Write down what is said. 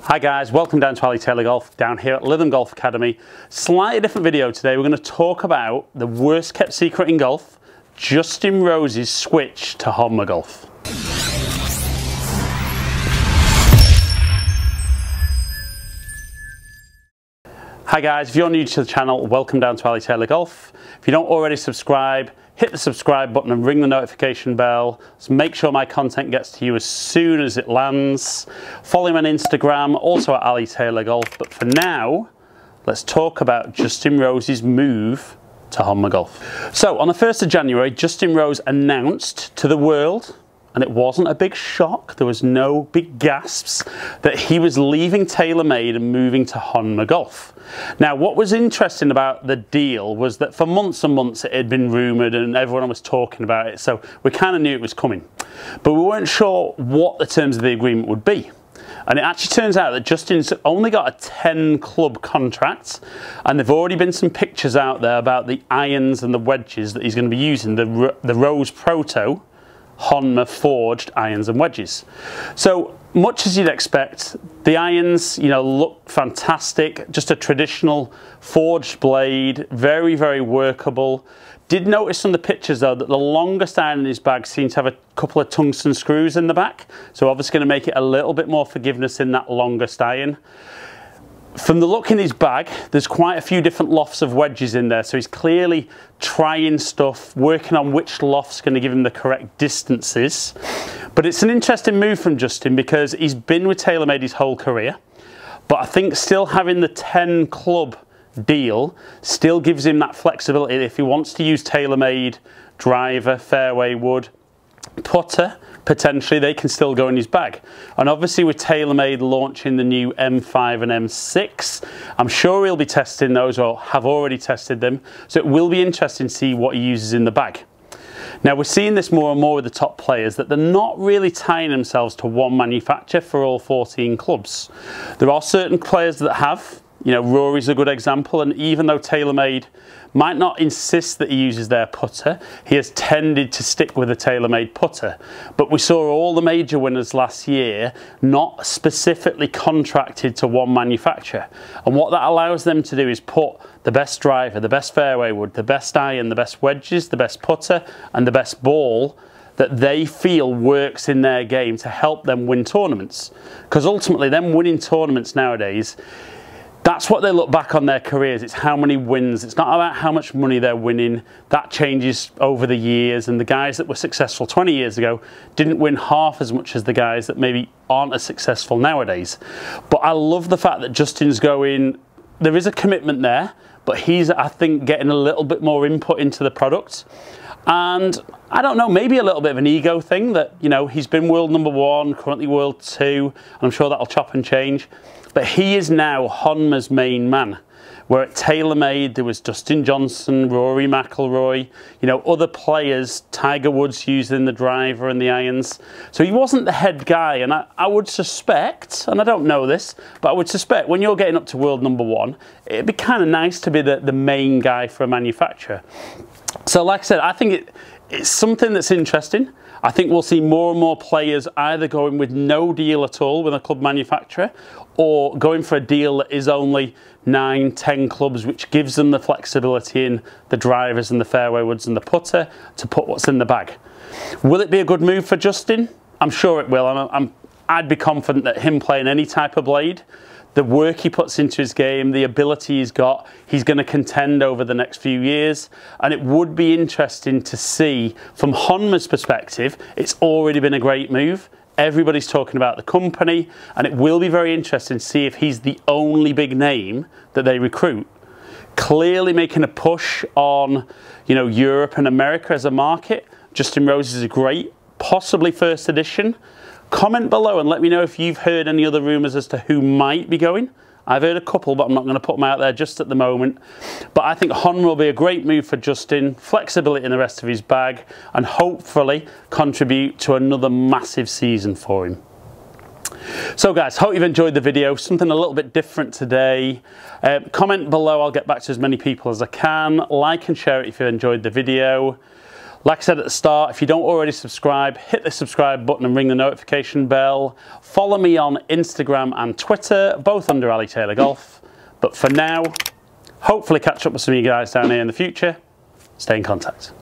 Hi guys, welcome down to Ali Taylor Golf, down here at Lytham Golf Academy. Slightly different video today. We're going to talk about the worst kept secret in golf, Justin Rose's switch to Honma Golf. Hi guys, if you're new to the channel, welcome down to Ali Taylor Golf. If you don't already subscribe, hit the subscribe button and ring the notification bell. So make sure my content gets to you as soon as it lands. Follow me on Instagram, also at Ali Taylor Golf. But for now, let's talk about Justin Rose's move to Honma Golf. So on the 1st of January, Justin Rose announced to the world, and it wasn't a big shock, there was no big gasps, that he was leaving TaylorMade and moving to Honma Golf. Now, what was interesting about the deal was that for months and months it had been rumoured and everyone was talking about it, so we kind of knew it was coming. But we weren't sure what the terms of the agreement would be. And it actually turns out that Justin's only got a 10 club contract, and there've already been some pictures out there about the irons and the wedges that he's going to be using, the Rose Proto Honma forged irons and wedges. So much as you'd expect, the irons, look fantastic, just a traditional forged blade, very, very workable. Did notice from the pictures though that the longest iron in his bag seemed to have a couple of tungsten screws in the back, so obviously going to make it a little bit more forgiveness in that longest iron. From the look in his bag, there's quite a few different lofts of wedges in there, so he's clearly trying stuff, working on which loft's going to give him the correct distances. But it's an interesting move from Justin because he's been with TaylorMade his whole career, but I think still having the 10 club deal still gives him that flexibility. If he wants to use TaylorMade driver, fairway wood, putter, potentially they can still go in his bag. And obviously with TaylorMade launching the new M5 and M6, I'm sure he'll be testing those or have already tested them, so it will be interesting to see what he uses in the bag. Now we're seeing this more and more with the top players, that they're not really tying themselves to one manufacturer for all 14 clubs. There are certain players that have, Rory's a good example, and even though TaylorMade might not insist that he uses their putter, he has tended to stick with a TaylorMade putter. But we saw all the major winners last year not specifically contracted to one manufacturer. And what that allows them to do is put the best driver, the best fairway wood, the best iron, the best wedges, the best putter, and the best ball that they feel works in their game to help them win tournaments. Because ultimately, them winning tournaments nowadays, that's what they look back on their careers. It's how many wins. It's not about how much money they're winning. That changes over the years, and the guys that were successful 20 years ago didn't win half as much as the guys that maybe aren't as successful nowadays. But I love the fact that Justin's going, there is a commitment there, but he's, I think, getting a little bit more input into the product. And I don't know, maybe a little bit of an ego thing that, he's been world #1, currently world 2, and I'm sure that'll chop and change. But he is now Honma's main man. Where at TaylorMade there was Dustin Johnson, Rory McIlroy, other players, Tiger Woods using the driver and the irons. So he wasn't the head guy, and I would suspect, and I don't know this, but I would suspect when you're getting up to world #1, it'd be kind of nice to be the main guy for a manufacturer. So like I said, I think it's something that's interesting. I think we'll see more and more players either going with no deal at all with a club manufacturer or going for a deal that is only 9, 10 clubs, which gives them the flexibility in the drivers and the fairway woods and the putter to put what's in the bag. Will it be a good move for Justin? I'm sure it will. I'd be confident that him playing any type of blade, the work he puts into his game, the ability he's got, he's going to contend over the next few years. And it would be interesting to see, from Honma's perspective, it's already been a great move. Everybody's talking about the company, and it will be very interesting to see if he's the only big name that they recruit. Clearly making a push on, Europe and America as a market. Justin Rose is a great, possibly first edition. Comment below and let me know if you've heard any other rumours as to who might be going. I've heard a couple, but I'm not going to put them out there just at the moment. But I think Honma will be a great move for Justin, flexibility in the rest of his bag, and hopefully contribute to another massive season for him. So guys, hope you've enjoyed the video. Something a little bit different today. Comment below, I'll get back to as many people as I can. Like and share it if you enjoyed the video. Like I said at the start, if you don't already subscribe, hit the subscribe button and ring the notification bell. Follow me on Instagram and Twitter, both under Ali Taylor Golf. But for now, hopefully catch up with some of you guys down here in the future. Stay in contact.